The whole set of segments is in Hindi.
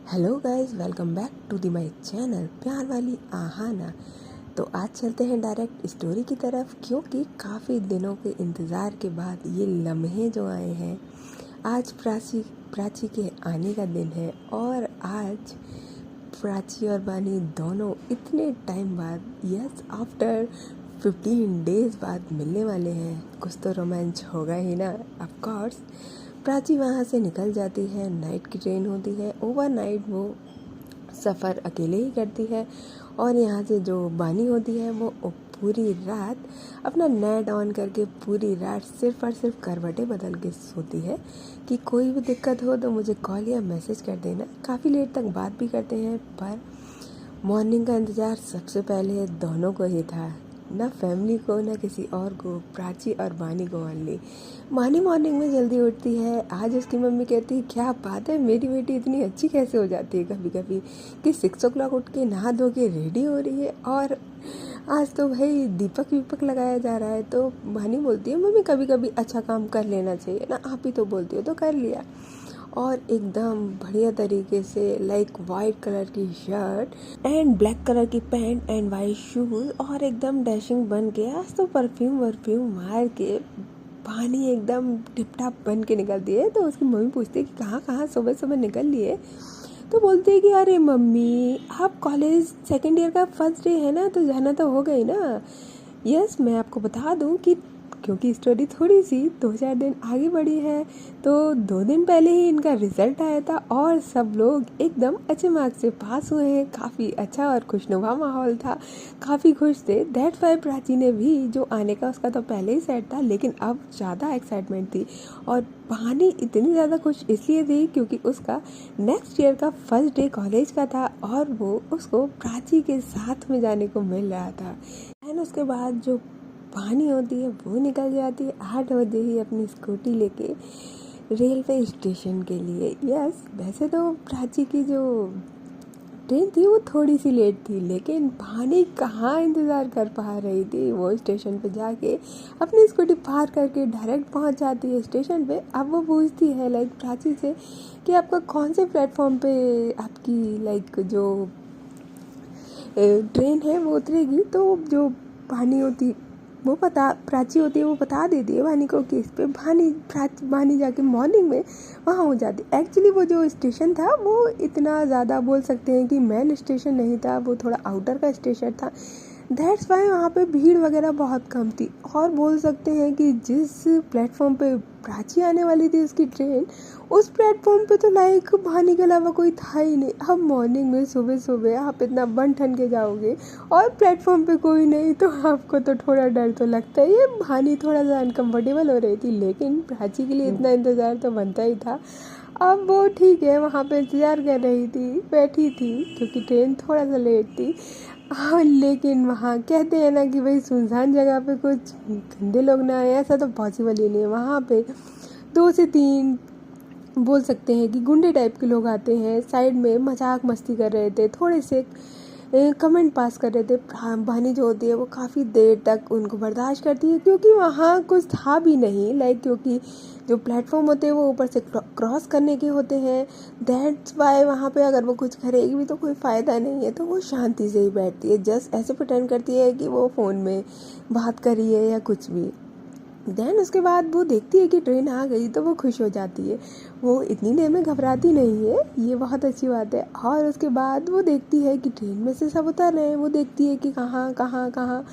Hello guys, welcome back to the my channel प्यार वाली आहाना। तो आज चलते हैं डायरेक्ट स्टोरी की तरफ, क्योंकि काफ़ी दिनों के इंतज़ार के बाद ये लम्हे जो आए हैं, आज प्राची के आने का दिन है। और आज प्राची और बानी दोनों इतने टाइम बाद, यस आफ्टर 15 डेज़ बाद मिलने वाले हैं। कुछ तो रोमांच होगा ही ना, ऑफ कोर्स। प्राची वहाँ से निकल जाती है, नाइट की ट्रेन होती है। ओवरनाइट वो सफ़र अकेले ही करती है। और यहाँ से जो बानी होती है वो पूरी रात अपना नेट ऑन करके पूरी रात सिर्फ और सिर्फ करवटें बदल के सोती है कि कोई भी दिक्कत हो तो मुझे कॉल या मैसेज कर देना। काफ़ी लेट तक बात भी करते हैं, पर मॉर्निंग का इंतज़ार सबसे पहले दोनों को ही था, ना फैमिली को ना किसी और को, प्राची और बानी को ओनली। बानी मॉर्निंग में जल्दी उठती है। आज उसकी मम्मी कहती है, क्या बात है, मेरी बेटी इतनी अच्छी कैसे हो जाती है कभी कभी कि 6 o'clock उठ के नहा धो के रेडी हो रही है। और आज तो भाई दीपक वीपक लगाया जा रहा है। तो बानी बोलती है, मम्मी कभी कभी अच्छा काम कर लेना चाहिए ना, आप ही तो बोलती हो तो कर लिया। और एकदम बढ़िया तरीके से लाइक वाइट कलर की शर्ट एंड ब्लैक कलर की पैंट एंड वाइट शूज और एकदम डैशिंग बन के, आज तो परफ्यूम मार के पानी एकदम टिप-टाप बन के निकलती है। तो उसकी मम्मी पूछती है कि कहाँ कहाँ सुबह सुबह निकल लिए। तो बोलती है कि अरे मम्मी, आप कॉलेज सेकेंड ईयर का फर्स्ट डे है ना, तो जाना तो हो गई ना। यस, मैं आपको बता दूं कि क्योंकि स्टोरी थोड़ी सी 2-4 दिन आगे बढ़ी है, तो 2 दिन पहले ही इनका रिजल्ट आया था और सब लोग एकदम अच्छे मार्क्स से पास हुए हैं। काफ़ी अच्छा और खुशनुमा माहौल था, काफ़ी खुश थे। दैट्स वाई प्राची ने भी, जो आने का उसका तो पहले ही सेट था, लेकिन अब ज़्यादा एक्साइटमेंट थी। और बहानी इतनी ज़्यादा खुश इसलिए थी क्योंकि उसका नेक्स्ट ईयर का फर्स्ट डे कॉलेज का था और वो उसको प्राची के साथ में जाने को मिल रहा था। एंड उसके बाद जो पानी होती है वो निकल जाती है 8 बजे ही अपनी स्कूटी लेके रेलवे स्टेशन के लिए। यस, वैसे तो प्राची की जो ट्रेन थी वो थोड़ी सी लेट थी, लेकिन पानी कहाँ इंतज़ार कर पा रही थी। वो स्टेशन पे जाके अपनी स्कूटी पार करके डायरेक्ट पहुंच जाती है स्टेशन पे। अब वो पूछती है लाइक प्राची से कि आपका कौन से प्लेटफॉर्म पे आपकी लाइक जो ट्रेन है वो उतरेगी। तो जो पानी होती वो प्राची होती है, वो बता देती है बानी को कि इस पे बानी जाके मॉर्निंग में वहाँ हो जाती। एक्चुअली वो जो स्टेशन था वो इतना ज़्यादा बोल सकते हैं कि मेन स्टेशन नहीं था, वो थोड़ा आउटर का स्टेशन था। दैट्स वाई वहाँ पे भीड़ वगैरह बहुत कम थी। और बोल सकते हैं कि जिस प्लेटफॉर्म पे प्राची आने वाली थी उसकी ट्रेन, उस प्लेटफॉर्म पे तो लाइक बानी के अलावा कोई था ही नहीं। अब मॉर्निंग में सुबह सुबह आप इतना बन ठन के जाओगे और प्लेटफॉर्म पे कोई नहीं, तो आपको तो थोड़ा डर तो लगता है। ये बानी थोड़ा सा अनकम्फर्टेबल हो रही थी, लेकिन प्राची के लिए इतना इंतज़ार तो बनता ही था। अब वो ठीक है, वहाँ पे इंतज़ार कर रही थी, बैठी थी, क्योंकि ट्रेन थोड़ा सा लेट थी। हाँ, लेकिन वहाँ कहते हैं ना कि भाई सुनसान जगह पे कुछ गंदे लोग ना आए, ऐसा तो पॉसिबल ही नहीं है। वहाँ पे 2 से 3 बोल सकते हैं कि गुंडे टाइप के लोग आते हैं, साइड में मजाक मस्ती कर रहे थे, थोड़े से कमेंट पास कर रहे थे। बानी जो होती है वो काफ़ी देर तक उनको बर्दाश्त करती है, क्योंकि वहाँ कुछ था भी नहीं लाइक, क्योंकि जो प्लेटफॉर्म होते हैं वो ऊपर से क्रॉस करने के होते हैं। दैट्स वाई वहाँ पे अगर वो कुछ करेगी भी तो कोई फ़ायदा नहीं है, तो वो शांति से ही बैठती है, जस्ट ऐसे प्रिटेंड करती है कि वो फ़ोन में बात कर रही है या कुछ भी। देन उसके बाद वो देखती है कि ट्रेन आ गई तो वो खुश हो जाती है। वो इतनी देर में घबराती नहीं है, ये बहुत अच्छी बात है। और उसके बाद वो देखती है कि ट्रेन में से सब उतर रहे हैं। वो देखती है कि कहाँ कहाँ कहाँ,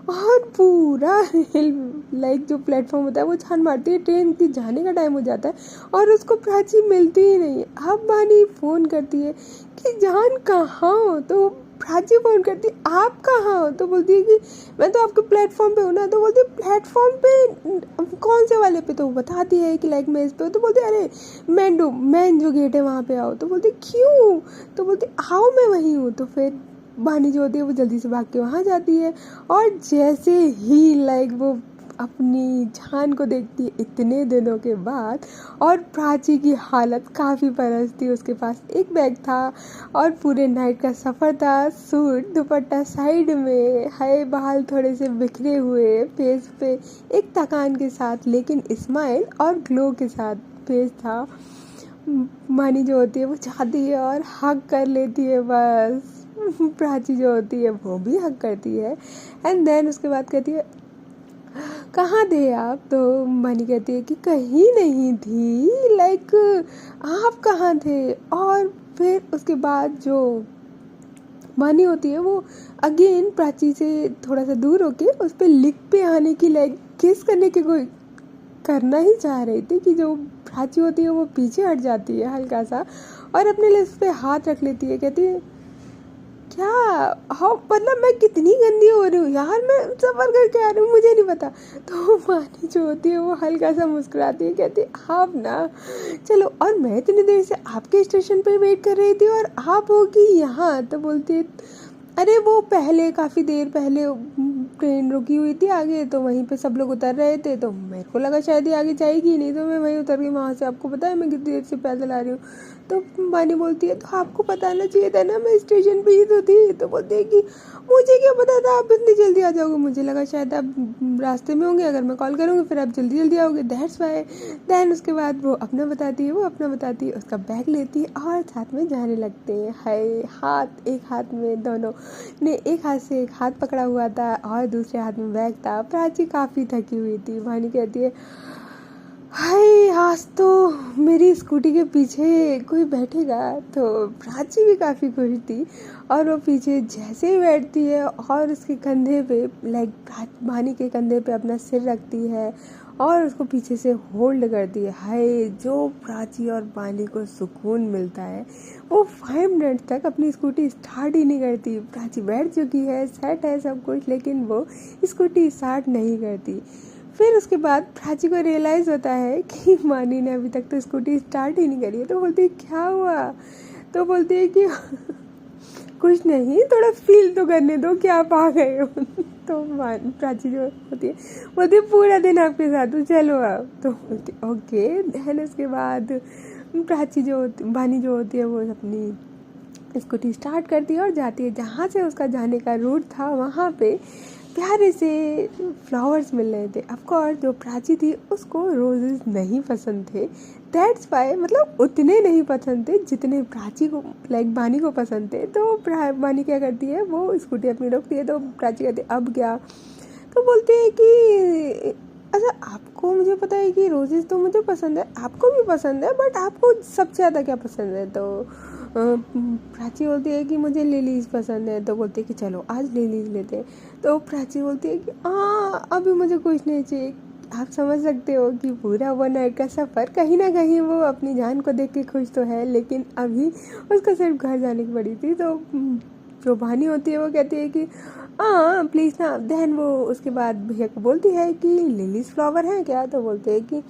और पूरा लाइक जो प्लेटफॉर्म होता है वो छान मारती है। ट्रेन की जाने का टाइम हो जाता है और उसको प्राची मिलती ही नहीं है। अब बानी फ़ोन करती है कि जान कहाँ हो, तो प्राची फ़ोन करती है, आप कहाँ हो, तो बोलती है कि मैं तो आपके प्लेटफॉर्म पे हूँ ना। तो बोलती है प्लेटफॉर्म पे कौन से वाले पे, तो बताती है कि लाइक मैं इस पे हूँ। तो बोलती है अरे मैन जो गेट है वहाँ पे आओ। तो बोलती क्यों, तो बोलती आओ मैं वहीं हूँ। तो फिर बानी जो होती है वो जल्दी से भाग के वहाँ जाती है। और जैसे ही लाइक वो अपनी जान को देखती है इतने दिनों के बाद, और प्राची की हालत काफ़ी परस थी। उसके पास एक बैग था और पूरे नाइट का सफ़र था, सूट दुपट्टा साइड में है, बाल थोड़े से बिखरे हुए, फेस पे एक थकान के साथ लेकिन स्माइल और ग्लो के साथ फेस था। मानी जो होती है वो जाती है और हग कर लेती है बस। प्राची जो होती है वो भी हग करती है एंड देन उसके बाद कहती है कहाँ थे आप। तो मानी कहती है कि कहीं नहीं थी, लाइक आप कहाँ थे। और फिर उसके बाद जो मानी होती है वो अगेन प्राची से थोड़ा सा दूर होके उस पर लिख पे आने की, लाइक किस करने की कोई करना ही चाह रही थी कि जो प्राची होती है वो पीछे हट जाती है हल्का सा और अपने लिप्स पे हाथ रख लेती है। कहती है क्या, हाँ मतलब मैं कितनी गंदी हो रही हूँ यार, मैं सफ़र करके आ रही हूँ, मुझे नहीं पता। तो मानी जो होती है वो हल्का सा मुस्कुराती है, कहती है आप ना चलो, और मैं इतनी देर से आपके स्टेशन पे वेट कर रही थी और आप होगी यहाँ। तो बोलती है अरे वो पहले काफ़ी देर पहले ट्रेन रुकी हुई थी आगे, तो वहीं पे सब लोग उतर रहे थे, तो मेरे को लगा शायद ये आगे जाएगी नहीं, तो मैं वहीं उतर गई वहाँ से। आपको पता है मैं कितनी देर से पैदल आ रही हूँ। तो वानी बोलती है तो आपको पता आना चाहिए था ना, मैं स्टेशन पे ही तो थी। तो बोलती है कि मुझे क्या पता था आप इतनी जल्दी आ जाओगे, मुझे लगा शायद आप रास्ते में होंगे, अगर मैं कॉल करूँगी फिर आप जल्दी जल्दी आओगे, दैट्स वाई। दैन उसके बाद वो अपना बताती है, उसका बैग लेती है और साथ में जाने लगते हैं। हाय, हाथ एक हाथ में दोनों ने एक हाथ से एक हाथ पकड़ा हुआ था और दूसरे हाथ में बैग था। प्राची काफ़ी थकी हुई थी। वानी कहती है हाय आज तो मेरी स्कूटी के पीछे कोई बैठेगा। तो प्राची भी काफ़ी खुश थी और वो पीछे जैसे ही बैठती है और उसके कंधे पे, लाइक वानी के कंधे पे अपना सिर रखती है और उसको पीछे से होल्ड करती है। हाय जो प्राची और वानी को सुकून मिलता है। वो 5 मिनट तक अपनी स्कूटी स्टार्ट ही नहीं करती। प्राची बैठ चुकी है, सेट है सब कुछ, लेकिन वो स्कूटी स्टार्ट नहीं करती। फिर उसके बाद प्राची को रियलाइज़ होता है कि मानी ने अभी तक तो स्कूटी स्टार्ट ही नहीं करी है। तो बोलती है क्या हुआ। तो बोलती है कि कुछ नहीं, थोड़ा फील तो करने दो कि आप आ गए हो। तो प्राची जो होती है पूरा दिन आपके साथ हूँ, चलो आप। तो बोलती ओके। देन उसके बाद प्राची वानी जो होती है वो अपनी स्कूटी स्टार्ट करती है और जाती है जहाँ से उसका जाने का रूट था। वहाँ पे प्यारे से फ्लावर्स मिल रहे थे। ऑफकोर्स जो प्राची थी उसको रोजेस नहीं पसंद थे, दैट्स वाई, मतलब उतने नहीं पसंद थे जितने प्राची को, लाइक वानी को पसंद थे। तो वानी क्या करती है, वो स्कूटी अपनी रोकती है। तो प्राची कहती है अब क्या। तो बोलते हैं कि अच्छा आपको, मुझे पता है कि रोजेस तो मुझे पसंद है, आपको भी पसंद है, बट आपको सबसे ज़्यादा क्या पसंद है। तो प्राची बोलती है कि मुझे लिलीज पसंद है। तो बोलती है कि चलो आज लिलीज लेते हैं। तो प्राची बोलती है कि हाँ अभी मुझे कुछ नहीं चाहिए। आप समझ सकते हो कि पूरा 1 नाइट का सफ़र, कहीं ना कहीं वो अपनी जान को देख के खुश तो है, लेकिन अभी उसको सिर्फ घर जाने की पड़ी थी। तो जो वानी होती है वो कहती है कि हाँ प्लीज़ ना। देन वो उसके बाद भैया को बोलती है कि लिलीज फ्लावर हैं क्या। तो बोलते हैं कि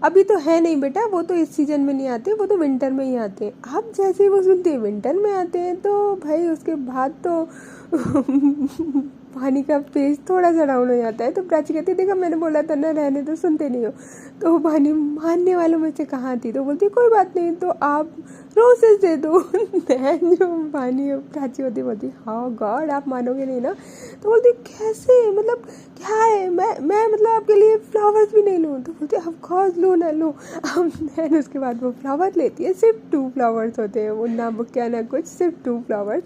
अभी तो है नहीं बेटा, वो तो इस सीज़न में नहीं आते, वो तो विंटर में ही आते हैं। अब जैसे ही वो सुनते हैं विंटर में आते हैं तो भाई उसके बाद तो पानी का पेज थोड़ा सा डाउन हो जाता है। तो प्राची कहती है देखा मैंने बोला था ना रहने तो सुनते नहीं हो। तो पानी मानने वालों में से कहाँ थी। तो बोलती कोई बात नहीं, तो आप रोसेस दे दो। जो पानी प्राची होती बोलती हाँ गॉड आप मानोगे नहीं ना। तो बोलती कैसे, मतलब क्या है, मैं मतलब आपके लिए फ्लावर्स भी नहीं लूँ। तो बोलती ऑफ कोर्स लो ना लो। देन उसके बाद वो फ्लावर लेती है, सिर्फ 2 फ्लावर्स होते हैं, वो ना बुक्या ना कुछ, सिर्फ 2 फ्लावर्स,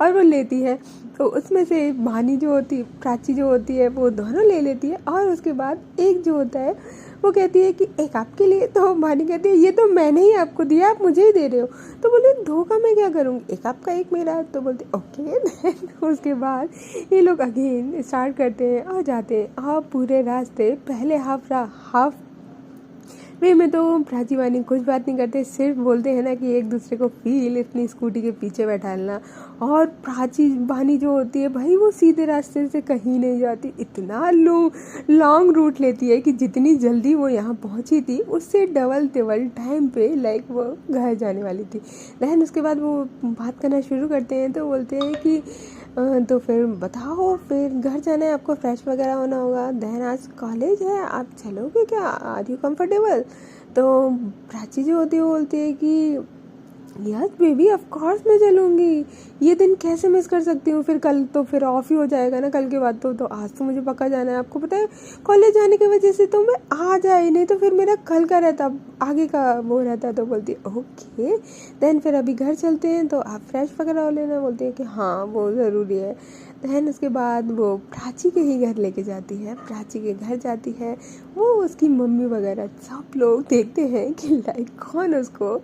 और वो लेती है। तो उसमें से वानी जो होती, प्राची जो होती है वो दोनों ले लेती है। और उसके बाद एक जो होता है वो कहती है कि एक आपके लिए। तो वानी कहती है ये तो मैंने ही आपको दिया, आप मुझे ही दे रहे हो। तो बोले दो का मैं क्या करूँगी, एक आपका एक मेरा। तो बोलते ओके। उसके बाद ये लोग अगेन स्टार्ट करते हैं और जाते हैं। और पूरे रास्ते पहले हाफ वे में तो प्राची वानी कुछ बात नहीं करते, सिर्फ बोलते हैं ना कि एक दूसरे को फील इतनी स्कूटी के पीछे बैठाना। और प्राची वानी जो होती है भाई वो सीधे रास्ते से कहीं नहीं जाती, इतना लॉन्ग रूट लेती है कि जितनी जल्दी वो यहाँ पहुँची थी उससे डबल टिबल टाइम पे लाइक वो घर जाने वाली थी। देन उसके बाद वो बात करना शुरू करते हैं। तो बोलते हैं कि तो फिर बताओ, फिर घर जाना है आपको, फ्रेश वगैरह होना होगा, देन आज कॉलेज है, आप चलोगे क्या, आर यू कंफर्टेबल। तो प्राची जो होती है वो बोलती है कि यस बेबी, ऑफ कोर्स मैं चलूँगी, ये दिन कैसे मिस कर सकती हूँ। फिर कल तो फिर ऑफ ही हो जाएगा ना, कल के बाद तो आज तो मुझे पक्का जाना है। आपको पता है कॉलेज जाने की वजह से तो मैं आज आई, नहीं तो फिर मेरा कल का रहता, आगे का वो रहता। तो बोलती है ओके देन फिर अभी घर चलते हैं, तो आप फ्रेश वगैरह हो लेना। बोलती है कि हाँ वो ज़रूरी है। देन उसके बाद वो प्राची के ही घर लेके जाती है, प्राची के घर जाती है। वो उसकी मम्मी वगैरह सब लोग देखते हैं कि लाइक कौन उसको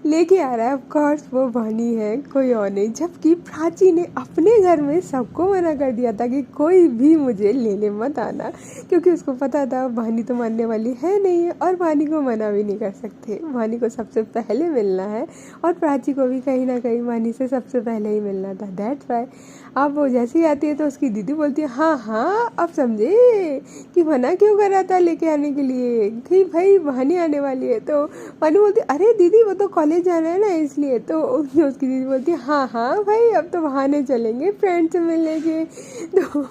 लेके आ रहा है। ऑफ कोर्स वो वानी है, कोई और नहीं। जबकि प्राची ने अपने घर में सबको मना कर दिया था कि कोई भी मुझे लेने मत आना, क्योंकि उसको पता था वानी तो मानने वाली है नहीं है और वानी को मना भी नहीं कर सकते। वानी को सबसे पहले मिलना है और प्राची को भी कहीं ना कहीं वानी से सबसे पहले ही मिलना था। दैट्स वाई अब वो जैसे ही आती है तो उसकी दीदी बोलती है हाँ हाँ अब समझे कि मना क्यों कर रहा था लेके आने के लिए, कि भाई वानी आने वाली है। तो वानी बोलती है अरे दीदी वो तो कॉलेज जाना है ना इसलिए। तो उसकी दीदी बोलती है हाँ हाँ भाई अब तो बहाने चलेंगे फ्रेंड से मिलने के। तो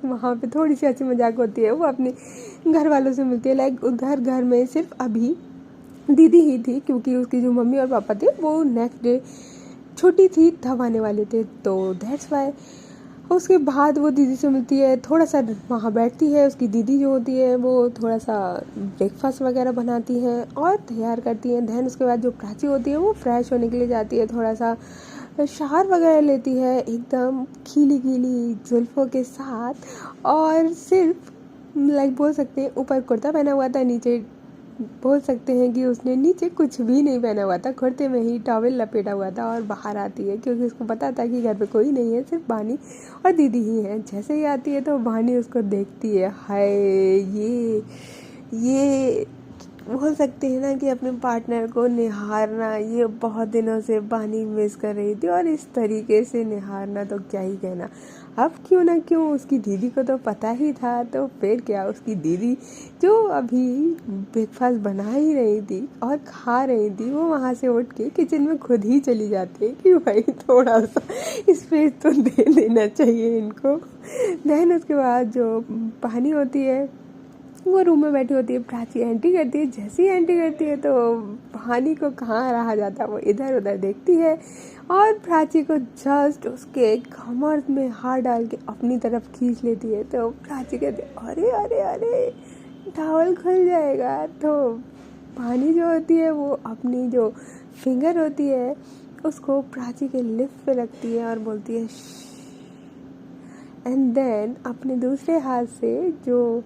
वहाँ पे थोड़ी सी हंसी मजाक होती है। वो अपने घर वालों से मिलती है। लाइक उधर घर में सिर्फ अभी दीदी ही थी, क्योंकि उसकी जो मम्मी और पापा थे वो नेक्स्ट डे छुट्टी थी तब आने वाले थे। तो दैट्स वाई उसके बाद वो दीदी से मिलती है, थोड़ा सा वहाँ बैठती है। उसकी दीदी जो होती है वो थोड़ा सा ब्रेकफास्ट वगैरह बनाती है और तैयार करती है। दैन उसके बाद जो प्राची होती है वो फ्रेश होने के लिए जाती है, थोड़ा सा शावर वगैरह लेती है एकदम खीली खीली जुल्फ़ों के साथ। और सिर्फ लाइक बोल सकते हैं ऊपर कुर्ता पहना हुआ था, नीचे बोल सकते हैं कि उसने नीचे कुछ भी नहीं पहना हुआ था, कुर्ते में ही टॉवेल लपेटा हुआ था। और बाहर आती है क्योंकि उसको पता था कि घर पे कोई नहीं है, सिर्फ बानी और दीदी ही है। जैसे ही आती है तो बानी उसको देखती है, हाय ये बोल सकते हैं ना कि अपने पार्टनर को निहारना, ये बहुत दिनों से बानी मिस कर रही थी। और इस तरीके से निहारना तो क्या ही कहना। अब क्यों ना क्यों उसकी दीदी को तो पता ही था, तो फिर क्या, उसकी दीदी जो अभी ब्रेकफास्ट बना ही रही थी और खा रही थी, वो वहाँ से उठ के किचन में खुद ही चली जाती है कि भाई थोड़ा सा स्पेस तो दे देना चाहिए इनको। देन उसके बाद जो पानी होती है वो रूम में बैठी होती है। प्राची एंट्री करती है, जैसे ही एंट्री करती है तो पानी को कहाँ रहा जाता, वो इधर उधर देखती है और प्राची को जस्ट उसके कमर में हाथ डाल के अपनी तरफ खींच लेती है। तो प्राची कहती है अरे अरे अरे टॉवल खुल जाएगा। तो पानी जो होती है वो अपनी जो फिंगर होती है उसको प्राची के लिप्स पे रखती है और बोलती है एंड देन अपने दूसरे हाथ से जो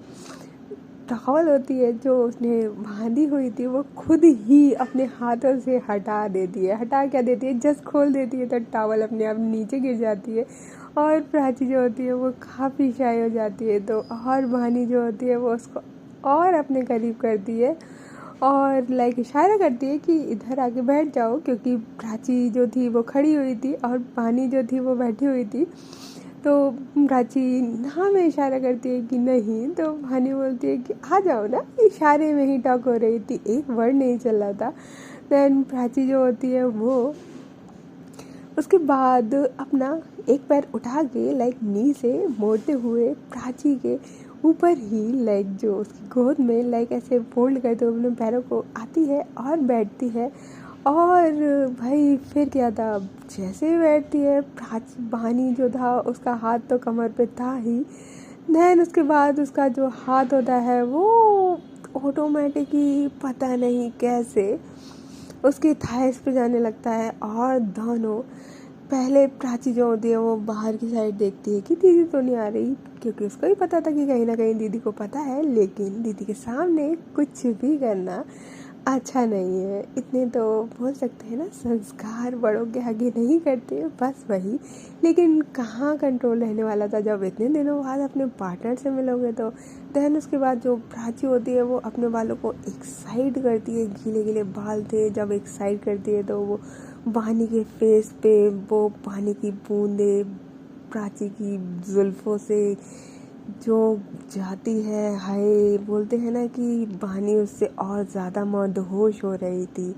टॉवल होती है जो उसने बांधी हुई थी वो खुद ही अपने हाथों से हटा देती है। हटा क्या देती है, जस्ट खोल देती है तो टॉवल अपने आप नीचे गिर जाती है। और प्राची जो होती है वो काफ़ी शाय हो जाती है। तो और बहानी जो होती है वो उसको और अपने करीब करती है और लाइक इशारा करती है कि इधर आके बैठ जाओ, क्योंकि प्राची जो थी वो खड़ी हुई थी और बहानी जो थी वो बैठी हुई थी। तो प्राची हाँ में इशारा करती है कि नहीं, तो भानी बोलती है कि आ जाओ ना, इशारे में ही टॉक हो रही थी, एक वर्ड नहीं चल रहा था। देन प्राची जो होती है वो उसके बाद अपना एक पैर उठा के लाइक नी से मोड़ते हुए प्राची के ऊपर ही लाइक जो उसकी गोद में लाइक ऐसे फोल्ड करते हुए अपने पैरों को आती है और बैठती है। और भाई फिर क्या था, जैसे ही बैठती है बहानी जो था उसका हाथ तो कमर पे था ही। देन उसके बाद उसका जो हाथ होता है वो ऑटोमेटिकली पता नहीं कैसे उसके थाइस पे जाने लगता है। और दोनों पहले प्राची जो होती है वो बाहर की साइड देखती है कि दीदी तो नहीं आ रही, क्योंकि उसको भी पता था कि कहीं ना कहीं दीदी को पता है, लेकिन दीदी के सामने कुछ भी करना अच्छा नहीं है। इतने तो बोल सकते हैं ना, संस्कार बड़ों के आगे नहीं करते, बस वही। लेकिन कहाँ कंट्रोल रहने वाला था जब इतने दिनों बाद अपने पार्टनर से मिलोगे। तो देन उसके बाद जो प्राची होती है वो अपने बालों को एक साइड करती है, गीले गीले बाल थे, जब एक साइड करती है तो वो बहानी के फेस पे वो पानी की बूंदे प्राची की जुल्फों से जो जाती है, हाय बोलते हैं ना कि बहानी उससे और ज़्यादा मदहोश हो रही थी।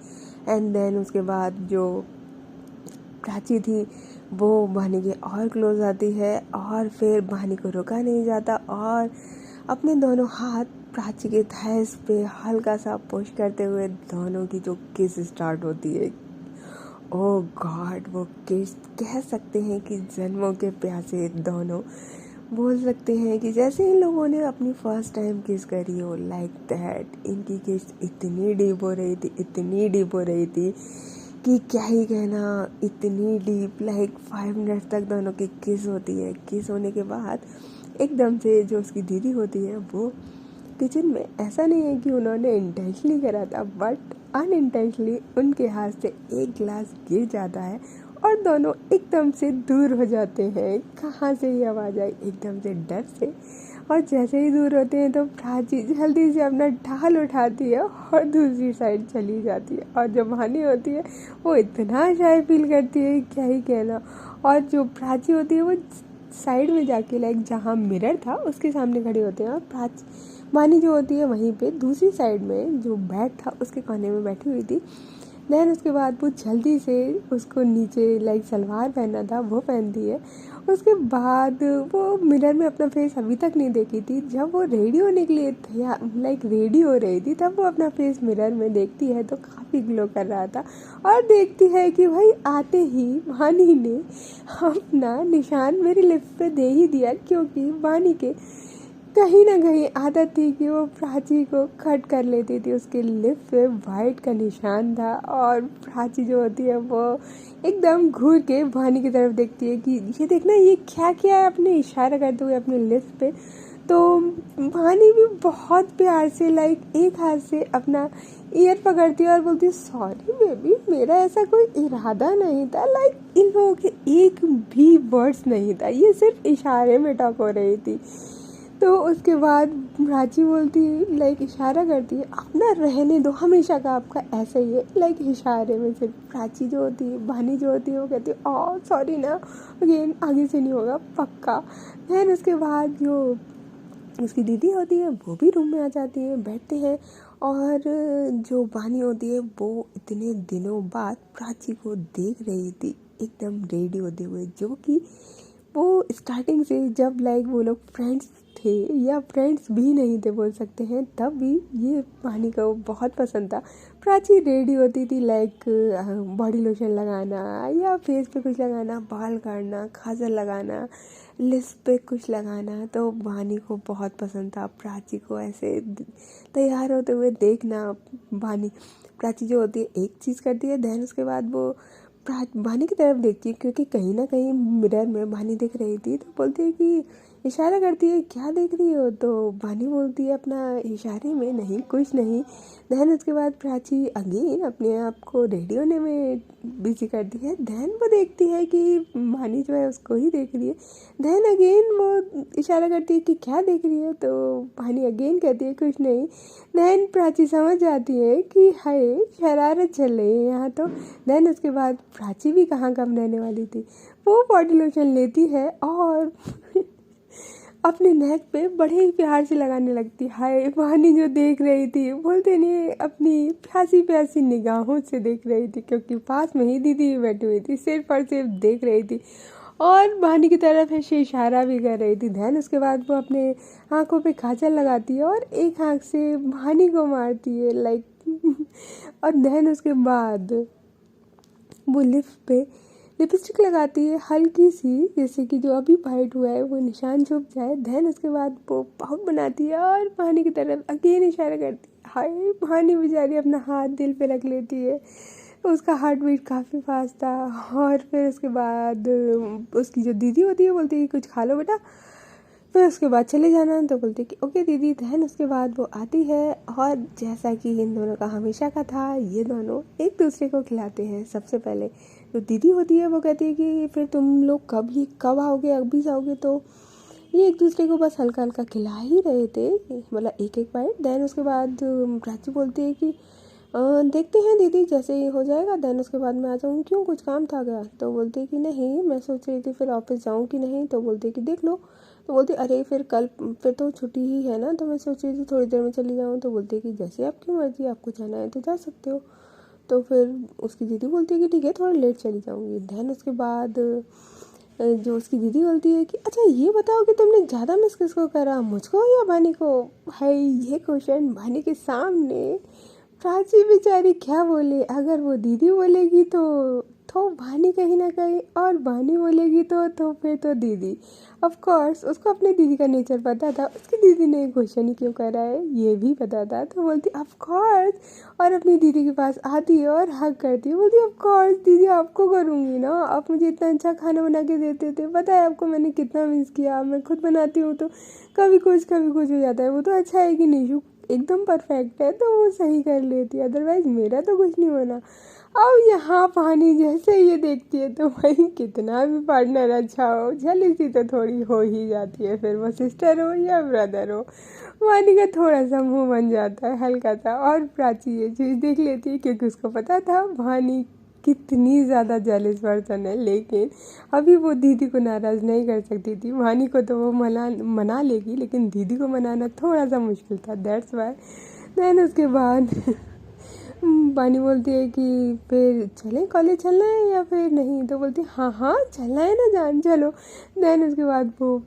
एंड देन उसके बाद जो प्राची थी वो बहानी के और क्लोज आती है और फिर बहानी को रुका नहीं जाता और अपने दोनों हाथ प्राची के थाइस पे हल्का सा पुश करते हुए दोनों की जो किस स्टार्ट होती है। ओह गॉड, वो किस कह सकते हैं कि जन्मों के प्यासे दोनों। बोल सकते हैं कि जैसे इन लोगों ने अपनी फर्स्ट टाइम किस करी हो, लाइक दैट। इनकी किस इतनी डीप हो रही थी, इतनी डीप हो रही थी कि क्या ही कहना। इतनी डीप, लाइक 5 मिनट तक दोनों की किस होती है। किस होने के बाद एकदम से जो उसकी दीदी होती है वो किचन में, ऐसा नहीं है कि उन्होंने इंटेंशनली करा था, बट अनइंटेंशनली उनके हाथ से एक गिलास गिर जाता है और दोनों एकदम से दूर हो जाते हैं। कहाँ से ये आवाज़ आई, एकदम से डर से। और जैसे ही दूर होते हैं तो प्राची जल्दी से अपना ढाल उठाती है और दूसरी साइड चली जाती है। और जो भानी होती है वो इतना शाय फील करती है, क्या ही कहना। और जो प्राची होती है वो साइड में जाके, लाइक जहाँ मिरर था उसके सामने खड़े होते हैं, और मानी जो होती है वहीं पे दूसरी साइड में जो बेड था उसके कोने में बैठी हुई थी। देन उसके बाद वो जल्दी से उसको नीचे, लाइक सलवार पहनना था वो पहनती है। उसके बाद वो मिरर में अपना फेस अभी तक नहीं देखी थी। जब वो रेडी होने के लिए लाइक रेडी हो रही थी तब वो अपना फेस मिरर में देखती है तो काफ़ी ग्लो कर रहा था। और देखती है कि भाई आते ही वानी ने अपना निशान मेरी लिप पे दे ही दिया, क्योंकि वानी के कहीं ना कहीं आदत थी कि वो प्राची को कट कर लेती थी। उसके लिप पे वाइट का निशान था और प्राची जो होती है वो एकदम घूर के वानी की तरफ देखती है कि ये देखना ये क्या किया है, अपने इशारा करते हुए अपने लिप पे। तो वानी भी बहुत प्यार से, लाइक एक हाथ से अपना ईयर पकड़ती है और बोलती है सॉरी बेबी, मेरा ऐसा कोई इरादा नहीं था। लाइक इन लोगों के एक भी वर्ड्स नहीं था, ये सिर्फ इशारे में टॉक हो रही थी। तो उसके बाद प्राची बोलती है, लाइक इशारा करती है, अपना रहने दो, हमेशा का आपका ऐसा ही है। लाइक इशारे में सिर्फ प्राची जो होती है, भानी जो होती है वो कहती है ओ सॉरी ना, अगेन आगे से नहीं होगा पक्का। फिर उसके बाद जो उसकी दीदी होती है वो भी रूम में आ जाती है, बैठते हैं। और जो वानी होती है वो इतने दिनों बाद प्राची को देख रही थी एकदम रेडी होते हुए, जो कि वो स्टार्टिंग से जब लाइक वो लोग फ्रेंड्स थे या फ्रेंड्स भी नहीं थे बोल सकते हैं, तब भी ये वानी को बहुत पसंद था। प्राची रेडी होती थी, लाइक बॉडी लोशन लगाना या फेस पे कुछ लगाना, बाल काटना, काजल लगाना, लिप्स पे कुछ लगाना, तो वानी को बहुत पसंद था प्राची को ऐसे तैयार होते हुए देखना। वानी प्राची जो होती है एक चीज़ करती है, देन उसके बाद वो वानी की तरफ देखती है, क्योंकि कहीं ना कहीं मिरर में वानी दिख रही थी। तो बोलती है कि इशारा करती है क्या देख रही हो, तो वानी बोलती है अपना इशारे में नहीं कुछ नहीं। देन उसके बाद प्राची अगेन अपने आप को रेडी होने में बिजी करती है। देन वो देखती है कि वानी जो है उसको ही देख रही है। देन अगेन वो इशारा करती है कि क्या देख रही है, तो वानी अगेन कहती है कुछ नहीं। देन प्राची समझ जाती है कि हाय शरारत चल रही है यहाँ तो। देन उसके बाद प्राची भी कहाँ कम रहने वाली थी, वो बॉडी लोशन लेती है और अपने नेक पे बड़े ही प्यार से लगाने लगती। हाय वानी जो देख रही थी, बोलते नहीं अपनी प्यासी प्यासी निगाहों से देख रही थी, क्योंकि पास में ही दीदी भी बैठी हुई थी, सिर्फ और सिर्फ देख रही थी और वानी की तरफ ऐसे इशारा भी कर रही थी। ध्यान उसके बाद वो अपने आंखों पे काजल लगाती है और एक आंख से वानी को मारती है, लाइक और देन उसके बाद वो लिप्स पे लिपस्टिक लगाती है हल्की सी, जैसे कि जो अभी वाइट हुआ है वो निशान छुप जाए। देन उसके बाद वो पाउट बनाती है और वानी की तरफ अगेन इशारा करती है। हाय वानी बेचारी अपना हाथ दिल पे रख लेती है, उसका हार्ट बीट काफ़ी फास्ट था। और फिर उसके बाद उसकी जो दीदी होती है बोलती है कुछ खा लो बेटा, फिर उसके बाद चले जाना, तो बोलती है कि ओके दीदी। देन उसके बाद वो आती है और जैसा कि इन दोनों का हमेशा का था, ये दोनों एक दूसरे को खिलाते हैं। सबसे पहले जो दीदी होती है वो कहती है कि फिर तुम लोग कब आओगे, अभी जाओगे, तो ये एक दूसरे को बस हल्का हल्का खिला ही रहे थे, मतलब एक एक बाइट। देन उसके बाद प्राची बोलती है कि देखते हैं दीदी जैसे ही हो जाएगा, देन उसके बाद मैं आ जाऊँगी, क्यों कुछ काम था क्या? तो बोलती है कि नहीं मैं सोच रही थी फिर ऑफिस जाऊँ कि नहीं, तो बोलती है कि देख लो। तो बोलती अरे फिर तो छुट्टी ही है ना, तो मैं सोच रही थी थोड़ी देर में चली जाऊँ। तो बोलती है कि जैसे आपकी मर्जी, आपको जाना है तो जा सकते हो। तो फिर उसकी दीदी बोलती है कि ठीक है थोड़ा लेट चली जाऊँगी। देन उसके बाद जो उसकी दीदी बोलती है कि अच्छा ये बताओ कि तुमने ज़्यादा मिस किसको करा, मुझको या भानी को? भाई ये क्वेश्चन भानी के सामने प्राची बेचारी क्या बोले, अगर वो दीदी बोलेगी तो तो भानी कहीं ना कहीं, और भानी बोलेगी तो फिर तो दीदी। ऑफ कोर्स उसको अपनी दीदी का नेचर पता था, उसकी दीदी ने क्वेश्चन ही क्यों करा है ये भी पता था, तो बोलती ऑफ कोर्स, और अपनी दीदी के पास आती है और हक करती है, बोलती ऑफ कोर्स दीदी आपको करूँगी ना, आप मुझे इतना अच्छा खाना बना के देते थे, पता है आपको मैंने कितना मिस किया, मैं खुद बनाती हूँ तो कभी कुछ हो जाता है, वो तो अच्छा है कि निशु एकदम परफेक्ट है तो वो सही कर लेती है, अदरवाइज मेरा तो कुछ नहीं होना। अब यहाँ पानी जैसे ये देखती है तो भाई कितना भी पार्टनर अच्छा हो, जेलसी तो थोड़ी हो ही जाती है, फिर वो सिस्टर हो या ब्रदर हो, पानी का थोड़ा सा मुंह बन जाता है हल्का सा। और प्राची ये चीज़ देख लेती है क्योंकि उसको पता था भानी कितनी ज़्यादा जेलस पर्सन है, लेकिन अभी वो दीदी को नाराज़ नहीं कर सकती थी। भानी को तो वो मना लेगी, लेकिन दीदी को मनाना थोड़ा सा मुश्किल था, दैट्स वाई। देन उसके बाद पानी बोलती है कि फिर चलें, कॉलेज चलना है या फिर नहीं, तो बोलती है हाँ हाँ चलना है ना जान, चलो। देन उसके बाद वो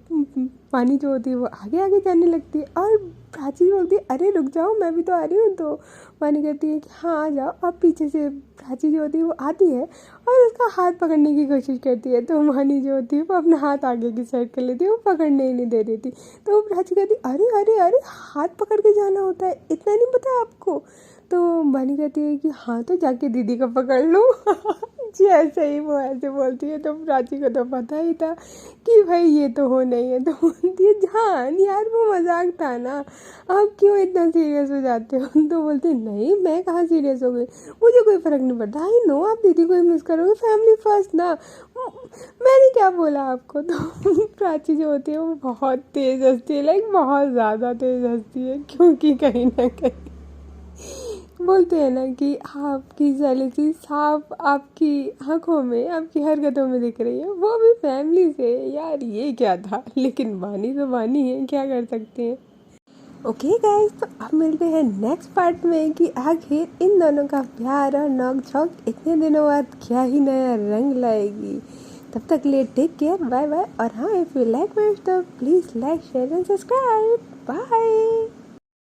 पानी जो होती है वो आगे आगे जाने लगती है, और प्राची बोलती है अरे रुक जाओ मैं भी तो आ रही हूँ, तो पानी कहती है कि हाँ आ जाओ। अब पीछे से प्राची जो होती है वो आती है और उसका हाथ पकड़ने की कोशिश करती है, तो पानी जो होती है वो अपना हाथ आगे की साइड कर लेती है, वो पकड़ने ही नहीं दे रही थी। तो वो प्राची कहती अरे अरे अरे हाथ पकड़ के जाना होता है, इतना नहीं पता आपको। तो बानी कहती है कि हाँ तो जाके दीदी का पकड़ लो जी ऐसे ही वो ऐसे बोलती है, तो प्राची को तो पता ही था कि भाई ये तो हो नहीं है, तो बोलती है जान यार वो मजाक था ना, आप क्यों इतना सीरियस हो जाते हो। तो बोलती है नहीं मैं कहाँ सीरियस हो गई, मुझे कोई फ़र्क नहीं पड़ता, आई नो आप दीदी को ही मिस करोगे, फैमिली फर्स्ट ना, मैंने क्या बोला आपको। तो प्राची जो होती है वो बहुत तेज़ हंसती है, लाइक बहुत ज़्यादा तेज़ हंसती है, क्योंकि कहीं ना कहीं बोलते हैं ना कि आपकी जेलसी साफ आपकी आंखों में, आपकी हरकतों में दिख रही है, वो भी फैमिली से। यार ये क्या था, लेकिन बानी तो बानी है, क्या कर सकते हैं। ओके गाइस, तो अब मिलते हैं नेक्स्ट पार्ट में कि आखिर इन दोनों का प्यार और नोक झोंक इतने दिनों बाद क्या ही नया रंग लाएगी। तब तक लिए टेक केयर, बाय बाय। और हाँ, if you like my stuff please like share and subscribe, bye.